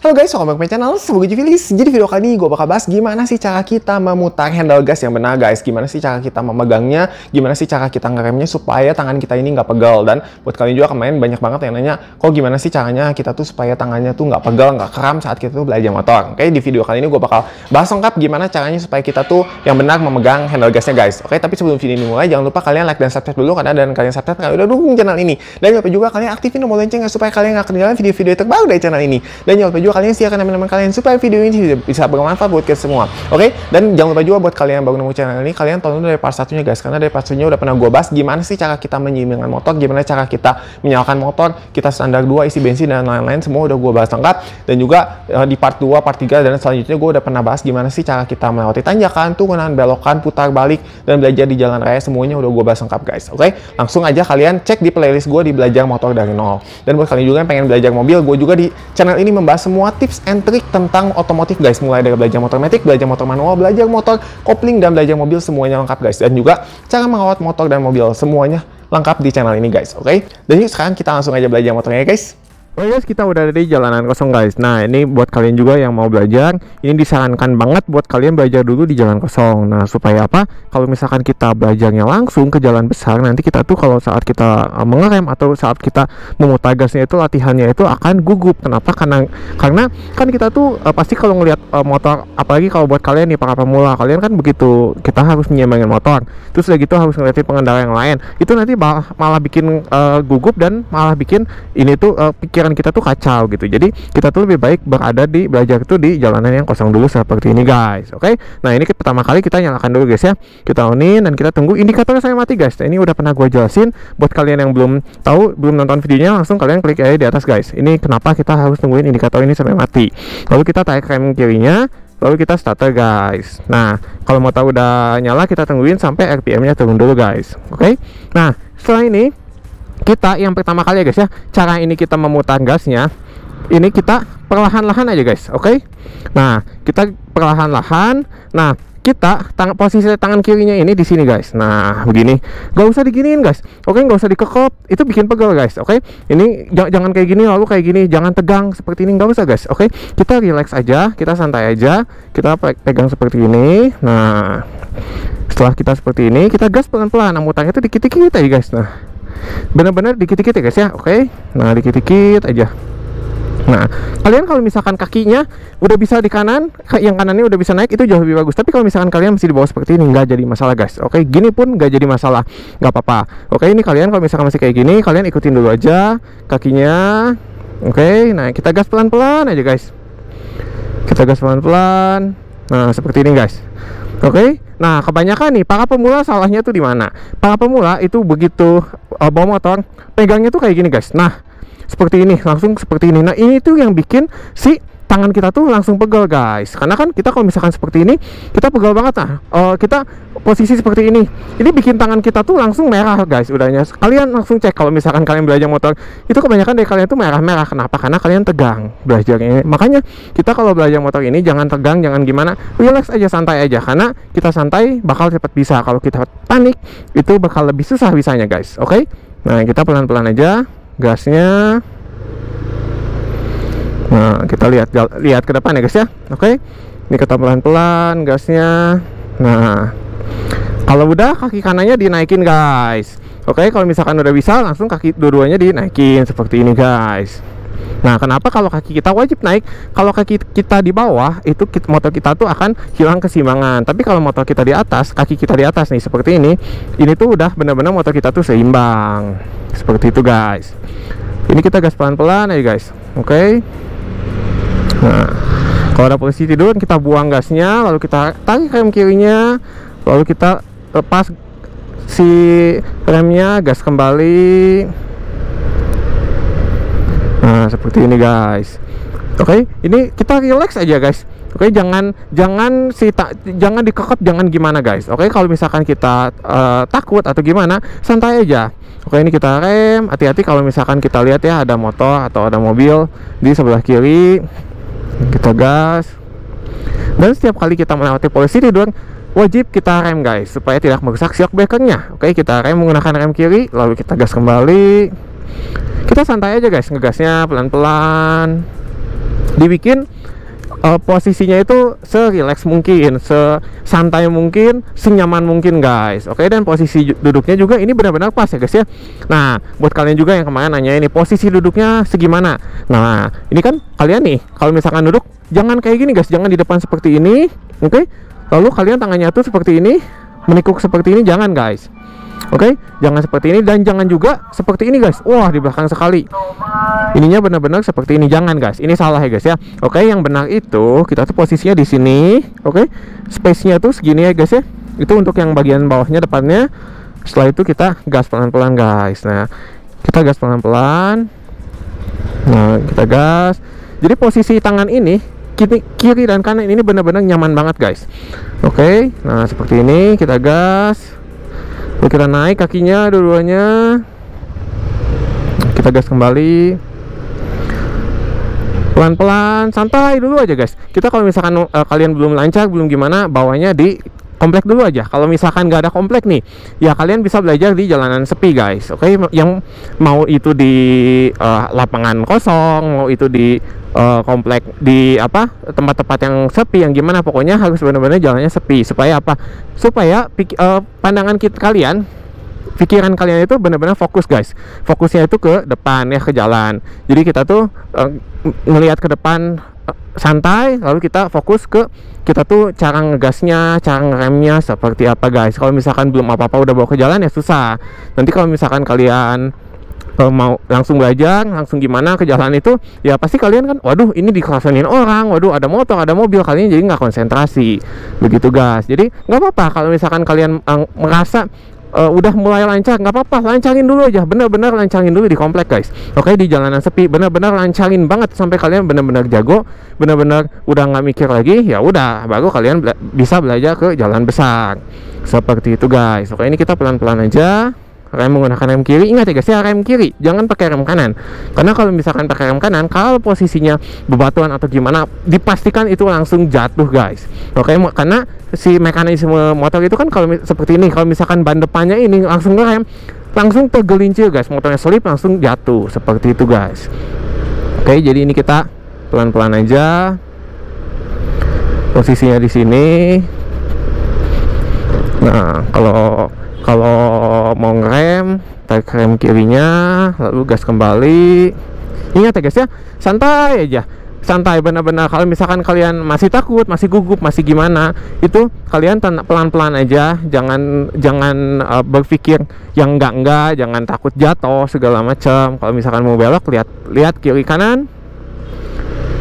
Halo guys, welcome back ke channel Semoga Juvilis. Jadi video kali ini gue bakal bahas gimana sih cara kita memutar handle gas yang benar guys. Gimana sih cara kita memegangnya, gimana sih cara kita ngeremnya supaya tangan kita ini nggak pegal. Dan buat kalian juga kemarin banyak banget yang nanya, kok gimana sih caranya kita tuh supaya tangannya tuh nggak pegal, nggak kram saat kita tuh belajar motor. Oke, di video kali ini gue bakal bahas lengkap gimana caranya supaya kita tuh yang benar memegang handle gasnya guys. Oke, tapi sebelum video ini mulai, jangan lupa kalian like dan subscribe dulu karena dan kalian subscribe kalian udah dukung channel ini. Dan jangan lupa juga kalian aktifin tombol loncengnya supaya kalian nggak ketinggalan video-video terbaru dari channel ini. Dan jangan lupa juga kalian share ke teman-teman kalian supaya video ini bisa bermanfaat buat kita semua. Oke? Dan jangan lupa juga buat kalian yang baru nemu channel ini, kalian tonton dari part satunya guys, karena dari part satunya udah pernah gue bahas gimana sih cara kita menyeimbangkan motor, gimana cara kita menyalakan motor, kita standar 2, isi bensin dan lain-lain, semua udah gue bahas lengkap. Dan juga di part 2, part 3 dan selanjutnya gue udah pernah bahas gimana sih cara kita melewati tanjakan, turunan, belokan, putar balik dan belajar di jalan raya, semuanya udah gue bahas lengkap guys. Oke? Langsung aja kalian cek di playlist gue di belajar motor dari nol. Dan buat kalian juga yang pengen belajar mobil, gue juga di channel ini membahas semua tips and trick tentang otomotif guys, mulai dari belajar motor matic, belajar motor manual, belajar motor kopling dan belajar mobil, semuanya lengkap guys. Dan juga cara merawat motor dan mobil, semuanya lengkap di channel ini guys. Oke? Dan yuk sekarang kita langsung aja belajar motornya guys. Oke guys, kita udah ada di jalanan kosong guys. Nah, ini buat kalian juga yang mau belajar, ini disarankan banget buat kalian belajar dulu di jalan kosong. Nah, supaya apa? Kalau misalkan kita belajarnya langsung ke jalan besar, nanti kita tuh kalau saat kita mengerem atau saat kita memutar gasnya itu latihannya itu akan gugup. Kenapa? Karena kan kita tuh pasti kalau ngelihat motor, apalagi kalau buat kalian nih para pemula, kalian kan begitu kita harus menyeimbangkan motor. Terus udah gitu harus ngeliatin pengendara yang lain. Itu nanti malah bikin gugup dan malah bikin ini tuh pikiran kita tuh kacau gitu. Jadi kita tuh lebih baik berada di belajar itu di jalanan yang kosong dulu seperti ini guys. Oke? Nah, ini pertama kali kita nyalakan dulu guys ya. Kita onin dan kita tunggu indikatornya saya mati guys. Nah, ini udah pernah gue jelasin. Buat kalian yang belum tahu, belum nonton videonya, langsung kalian klik aja di atas guys. Ini kenapa kita harus tungguin indikator ini sampai mati. Lalu kita tarik rem kirinya, lalu kita starter guys. Nah, kalau motor udah nyala, kita tungguin sampai RPM nya turun dulu guys. Oke? Nah, setelah ini kita yang pertama kali ya guys ya, cara ini kita memutar gasnya, ini kita perlahan-lahan aja guys. Oke? Nah, kita perlahan-lahan. Nah, kita posisi tangan kirinya ini di sini guys. Nah, begini, gak usah diginiin guys. Oke, gak usah dikekop, itu bikin pegel guys. Oke, ini jangan kayak gini lalu kayak gini, jangan tegang seperti ini, gak usah guys. Oke, kita relax aja, kita santai aja, kita pegang seperti ini. Nah, setelah kita seperti ini, kita gas pelan-pelan. Nah, mutarnya itu dikit-dikit aja guys. Nah, benar-benar dikit-dikit ya guys ya. Oke, nah dikit-dikit aja. Nah, kalian kalau misalkan kakinya udah bisa di kanan, yang kanannya udah bisa naik, itu jauh lebih bagus. Tapi kalau misalkan kalian masih di bawah seperti ini, nggak jadi masalah guys. Oke, gini pun nggak jadi masalah, nggak apa-apa. Oke, ini kalian kalau misalkan masih kayak gini, kalian ikutin dulu aja kakinya. Oke, nah kita gas pelan-pelan aja guys. Kita gas pelan-pelan. Nah, seperti ini guys. Oke, nah kebanyakan nih para pemula salahnya tuh di mana? Para pemula itu begitu bawa motor, pegangnya tuh kayak gini guys. Nah, seperti ini, langsung seperti ini. Nah, ini tuh yang bikin si tangan kita tuh langsung pegel guys. Karena kan kita kalau misalkan seperti ini, kita pegel banget. Nah, kita posisi seperti ini bikin tangan kita tuh langsung merah guys. Udahnya kalian langsung cek kalau misalkan kalian belajar motor, itu kebanyakan dari kalian tuh merah-merah. Kenapa? Karena kalian tegang belajarnya. Makanya kita kalau belajar motor ini jangan tegang, jangan gimana, relax aja, santai aja. Karena kita santai bakal cepat bisa. Kalau kita panik itu bakal lebih susah bisanya guys. Oke? Nah, kita pelan-pelan aja gasnya. Nah, kita lihat ke depan ya guys ya. Oke, ini kita pelan-pelan gasnya. Nah, kalau udah kaki kanannya dinaikin guys. Oke, kalau misalkan udah bisa, langsung kaki dua-duanya dinaikin seperti ini guys. Nah, kenapa kalau kaki kita wajib naik? Kalau kaki kita di bawah, itu motor kita tuh akan hilang keseimbangan. Tapi kalau motor kita di atas, kaki kita di atas nih seperti ini tuh udah benar-benar motor kita tuh seimbang. Seperti itu guys. Ini kita gas pelan-pelan aja guys. Oke. Nah, kalau ada posisi tidur, kita buang gasnya, lalu kita tarik rem kirinya, lalu kita lepas si remnya, gas kembali. Nah, seperti ini guys. Oke, ini kita relax aja guys. Oke, jangan dikekep, jangan gimana guys. Oke, kalau misalkan kita takut atau gimana, santai aja. Oke, ini kita rem, hati-hati kalau misalkan kita lihat ya ada motor atau ada mobil di sebelah kiri. Kita gas. Dan setiap kali kita melewati posisi tidur, wajib kita rem guys, supaya tidak merusak shock breakernya. Oke, kita rem menggunakan rem kiri, lalu kita gas kembali. Kita santai aja guys, ngegasnya pelan-pelan. dibikin posisinya itu se-relax mungkin, sesantai mungkin, senyaman mungkin guys. Oke, dan posisi duduknya juga ini benar-benar pas ya guys ya. Nah, buat kalian juga yang kemarin nanya ini posisi duduknya segimana. Nah, ini kan kalian nih kalau misalkan duduk jangan kayak gini guys, jangan di depan seperti ini. Oke, lalu kalian tangannya tuh seperti ini, menekuk seperti ini, jangan guys. Oke, jangan seperti ini, dan jangan juga seperti ini guys. Wah, di belakang sekali. Ininya benar-benar seperti ini, jangan guys. Ini salah ya guys ya. Oke, yang benar itu kita tuh posisinya di sini. Oke, space-nya tuh segini ya guys ya. Itu untuk yang bagian bawahnya, depannya. Setelah itu kita gas pelan-pelan guys. Nah, kita gas pelan-pelan. Nah, kita gas. Jadi posisi tangan ini kiri dan kanan ini benar-benar nyaman banget guys. Oke, nah seperti ini kita gas. Lalu kita naik kakinya dua-duanya, kita gas kembali pelan-pelan, santai dulu aja guys. Kita kalau misalkan kalian belum lancar, belum gimana, bawahnya di komplek dulu aja. Kalau misalkan nggak ada komplek nih, ya kalian bisa belajar di jalanan sepi guys. Oke, yang mau itu di lapangan kosong, mau itu di komplek di tempat-tempat yang sepi, yang gimana, pokoknya harus benar-benar jalannya sepi. Supaya apa? Supaya pandangan kalian, pikiran kalian itu benar-benar fokus guys. Fokusnya itu ke depan ya, ke jalan. Jadi kita tuh ngelihat ke depan santai, lalu kita fokus ke kita tuh cara ngegasnya, cara ngeremnya seperti apa guys. Kalau misalkan belum apa-apa udah bawa ke jalan ya susah. Nanti kalau misalkan kalian mau langsung belajar, langsung gimana ke jalan itu, ya pasti kalian kan, waduh ini dikelasonin orang, waduh ada motor, ada mobil, kalian jadi nggak konsentrasi, begitu guys. Jadi nggak apa-apa kalau misalkan kalian merasa udah mulai lancar, nggak apa-apa, lancarin dulu aja, bener-bener lancarin dulu di komplek guys. Oke, di jalanan sepi bener-bener lancarin banget sampai kalian bener-bener jago, bener-bener udah nggak mikir lagi, ya udah baru kalian bisa belajar ke jalan besar seperti itu guys. Oke, ini kita pelan-pelan aja. Rem menggunakan rem kiri, ingat ya guys ya, rem kiri, jangan pakai rem kanan. Karena kalau misalkan pakai rem kanan, kalau posisinya bebatuan atau gimana, dipastikan itu langsung jatuh guys. Oke, karena si mekanisme motor itu kan kalau seperti ini, kalau misalkan ban depannya ini langsung ngerem, langsung tergelincir guys, motornya slip langsung jatuh seperti itu guys. Oke, jadi ini kita pelan-pelan aja, posisinya di sini. Nah, kalau mau ngerem, tarik rem kirinya, lalu gas kembali. Ingat ya guys ya, santai aja, santai benar-benar. Kalau misalkan kalian masih takut, masih gugup, masih gimana, itu kalian pelan-pelan aja, jangan berpikir yang enggak, jangan takut jatuh segala macam. Kalau misalkan mau belok, lihat kiri kanan,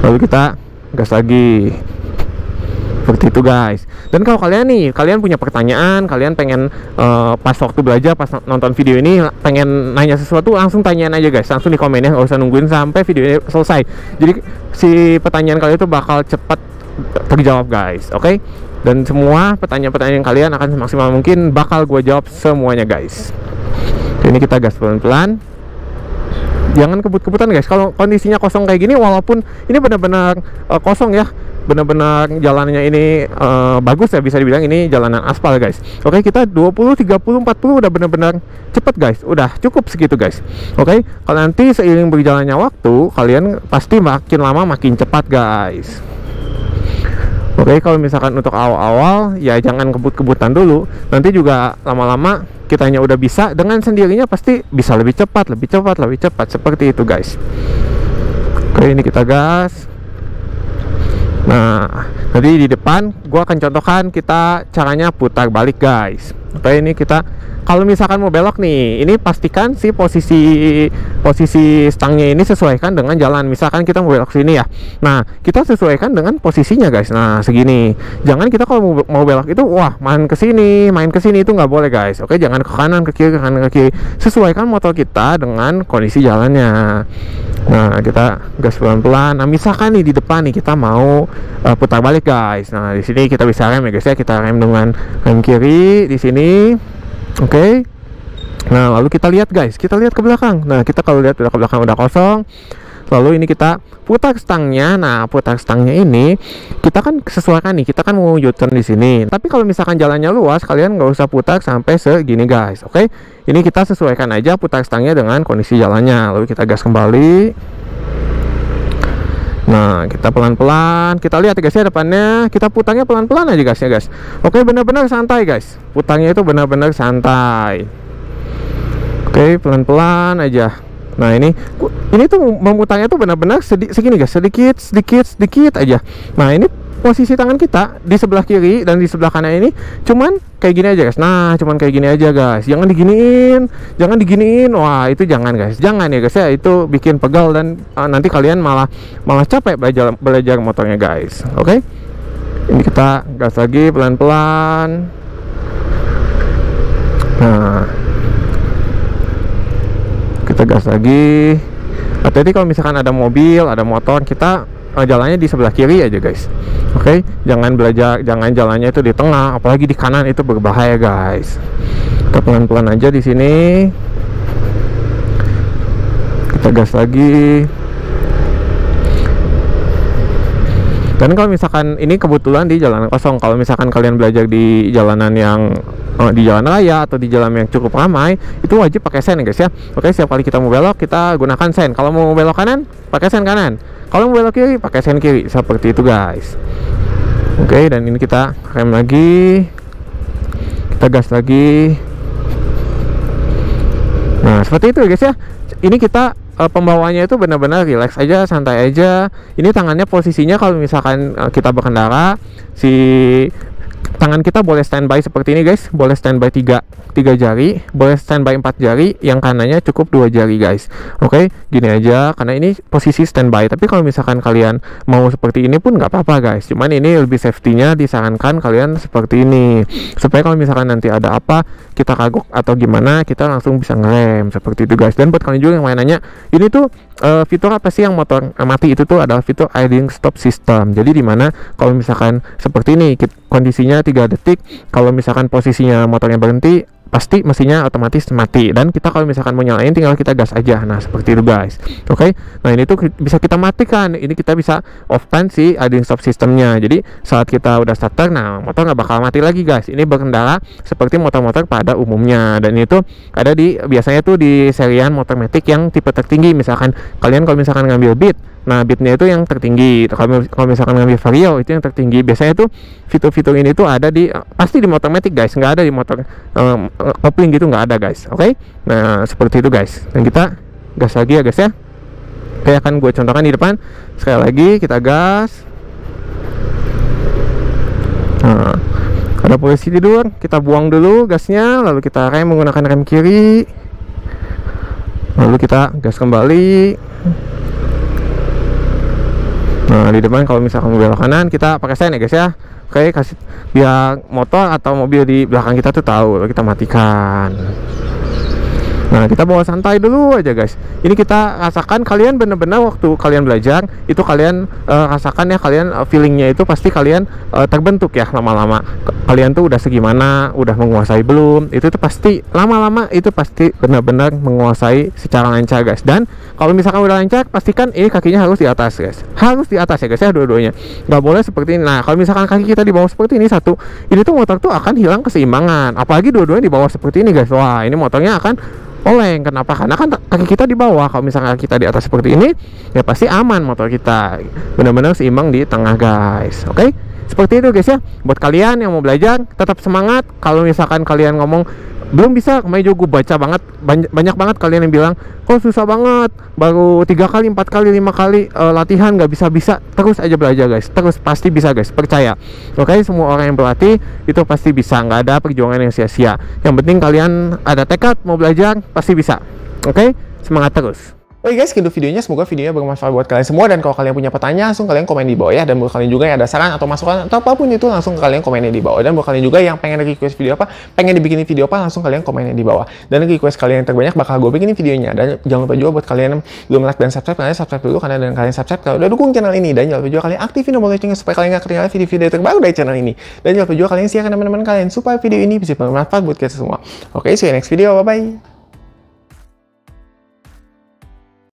lalu kita gas lagi. Seperti itu guys. Dan kalau kalian punya pertanyaan, kalian pengen pas waktu belajar, pas nonton video ini pengen nanya sesuatu, langsung tanyain aja guys, langsung di komen ya, nggak usah nungguin sampai video ini selesai. Jadi si pertanyaan kalian itu bakal cepat terjawab guys. Oke? Dan semua pertanyaan-pertanyaan kalian akan semaksimal mungkin bakal gue jawab semuanya guys. Ini kita gas pelan-pelan, jangan kebut-kebutan guys. Kalau kondisinya kosong kayak gini, walaupun ini benar-benar kosong ya, benar-benar jalannya ini bagus ya, bisa dibilang ini jalanan aspal guys. Oke, kita 20, 30, 40 udah benar-benar cepet guys, udah cukup segitu guys. Oke, kalau nanti seiring berjalannya waktu, kalian pasti makin lama makin cepat guys. Oke, kalau misalkan untuk awal-awal ya jangan kebut-kebutan dulu, nanti juga lama-lama kitanya udah bisa, dengan sendirinya pasti bisa lebih cepat seperti itu guys. Oke, ini kita gas. Nah, nanti di depan gua akan contohkan kita caranya putar balik guys. Oke, ini kita kalau misalkan mau belok nih, ini pastikan si posisi stangnya ini sesuaikan dengan jalan. Misalkan kita mau belok sini ya, nah kita sesuaikan dengan posisinya guys. Nah segini, jangan kita kalau mau belok itu wah main ke sini itu nggak boleh guys. Oke, jangan ke kanan ke kiri, sesuaikan motor kita dengan kondisi jalannya. Nah, kita gas pelan-pelan. Nah, misalkan nih di depan nih kita mau putar balik guys. Nah, di sini kita bisa rem ya guys ya. Kita rem dengan rem kiri di sini. Oke. Nah, lalu kita lihat guys, kita lihat ke belakang. Nah, kita kalau lihat udah ke belakang udah kosong. Lalu ini kita putar stangnya. Nah, putar stangnya ini kita kan sesuaikan nih. Kita kan mau U-turn di sini. Tapi kalau misalkan jalannya luas, kalian nggak usah putar sampai segini guys. Oke. Ini kita sesuaikan aja putar stangnya dengan kondisi jalannya. Lalu kita gas kembali. Nah, kita pelan-pelan, kita lihat ya guys ya depannya, kita putangnya pelan-pelan aja guys ya guys. Oke, benar-benar santai guys. Putangnya itu benar-benar santai. Oke, pelan-pelan aja. Nah, ini tuh memutangnya tuh benar-benar segini guys, sedikit aja. Nah, ini posisi tangan kita di sebelah kiri dan di sebelah kanan ini cuman kayak gini aja guys. Nah, cuman kayak gini aja guys. Jangan diginiin. Wah, itu jangan guys. Jangan ya guys ya. Itu bikin pegal dan nanti kalian malah capek belajar motornya guys. Oke. Ini kita gas lagi pelan-pelan. Nah, kita gas lagi. Hati-hati kalau misalkan ada mobil, ada motor, kita jalannya di sebelah kiri aja guys. Oke, jangan jalannya itu di tengah, apalagi di kanan, itu berbahaya guys. Kita pelan-pelan aja di sini. Kita gas lagi. Dan kalau misalkan ini kebetulan di jalanan kosong, kalau misalkan kalian belajar di jalanan yang di jalan raya atau di jalan yang cukup ramai, itu wajib pakai sen ya guys ya. Oke, setiap kali kita mau belok kita gunakan sen. Kalau mau belok kanan pakai sen kanan, kalau mau belok kiri pakai sen kiri, seperti itu guys. Oke, dan ini kita rem lagi, kita gas lagi. Nah, seperti itu guys ya. Ini kita pembawanya itu benar-benar relax aja, santai aja. Ini tangannya posisinya kalau misalkan kita berkendara, si tangan kita boleh standby seperti ini guys, boleh standby 3 jari, boleh standby 4 jari, yang kanannya cukup 2 jari guys. Oke, gini aja karena ini posisi standby. Tapi kalau misalkan kalian mau seperti ini pun nggak apa-apa guys, cuman ini lebih safety-nya disarankan kalian seperti ini, supaya kalau misalkan nanti ada apa, kita kagok atau gimana, kita langsung bisa ngerem seperti itu guys. Dan buat kalian juga yang main nanya, ini tuh fitur apa sih yang motor mati, itu tuh adalah fitur idling stop system. Jadi dimana kalau misalkan seperti ini kondisinya 3 detik, kalau misalkan posisinya motornya berhenti, pasti mesinnya otomatis mati. Dan kita kalau misalkan mau nyalain tinggal kita gas aja. Nah, seperti itu guys. Oke, nah ini tuh bisa kita matikan. Ini kita bisa off kan si idling stop systemnya. Jadi saat kita udah starter, nah motor nggak bakal mati lagi guys. Ini berkendara seperti motor-motor pada umumnya. Dan itu ada biasanya tuh di serian motor matic yang tipe tertinggi. Misalkan kalian kalau misalkan ngambil Beat, nah Beatnya itu yang tertinggi. Kalau misalkan ngambil Vario, itu yang tertinggi. Biasanya tuh fitur-fitur ini tuh ada pasti di motor matic guys, nggak ada di motor kopling gitu, nggak ada guys. Oke, nah seperti itu guys. Dan kita gas lagi ya guys ya. Kayak akan gue contohkan di depan. Sekali lagi kita gas. Nah, ada posisi tidur, kita buang dulu gasnya, lalu kita rem menggunakan rem kiri, lalu kita gas kembali. Nah, di depan kalau misalkan belok kanan kita pakai sen ya guys ya. Oke, kasih biar motor atau mobil di belakang kita tuh tahu, lalu kita matikan. Nah, kita bawa santai dulu aja guys. Ini kita rasakan, kalian bener-bener waktu kalian belajar itu kalian rasakan ya, kalian feelingnya itu pasti kalian terbentuk ya lama-lama. Kalian tuh udah segimana, udah menguasai belum, itu tuh pasti lama-lama itu pasti benar-benar menguasai secara lancar guys. Dan kalau misalkan udah lancar, pastikan ini kakinya harus di atas guys, harus di atas ya guys ya, dua-duanya nggak boleh seperti ini. Nah, kalau misalkan kaki kita di bawah seperti ini satu, ini tuh motor tuh akan hilang keseimbangan. Apalagi dua-duanya di bawah seperti ini guys, wah ini motornya akan oleng. Kenapa? Karena kan kaki kita di bawah. Kalau misalnya kita di atas seperti ini, ya pasti aman motor kita, benar-benar seimbang di tengah guys. Oke, seperti itu guys ya. Buat kalian yang mau belajar, tetap semangat. Kalau misalkan kalian ngomong belum bisa, kemarin juga gue baca banyak banget kalian yang bilang kok susah banget, baru 3 kali 4 kali 5 kali latihan nggak bisa. Terus aja belajar guys, terus pasti bisa guys, percaya. Oke, semua orang yang berlatih itu pasti bisa, nggak ada perjuangan yang sia-sia. Yang penting kalian ada tekad mau belajar, pasti bisa. Oke, semangat terus. Oke guys, segitu videonya. Semoga videonya bermanfaat buat kalian semua. Dan kalau kalian punya pertanyaan, langsung kalian komen di bawah ya. Dan buat kalian juga yang ada saran atau masukan atau apapun itu, langsung kalian komennya di bawah. Dan buat kalian juga yang pengen request video apa, pengen dibikinin video apa, langsung kalian komennya di bawah. Dan request kalian yang terbanyak bakal gue bikinin videonya. Dan jangan lupa juga buat kalian yang belum like dan subscribe, kalian subscribe dulu, karena dengan kalian subscribe kalian udah dukung channel ini. Dan jangan lupa juga kalian aktifin tombol loncengnya supaya kalian gak ketinggalan video-video terbaru dari channel ini. Dan jangan lupa juga kalian share ke teman-teman kalian supaya video ini bisa bermanfaat buat kita semua. Oke, see you next video, bye bye.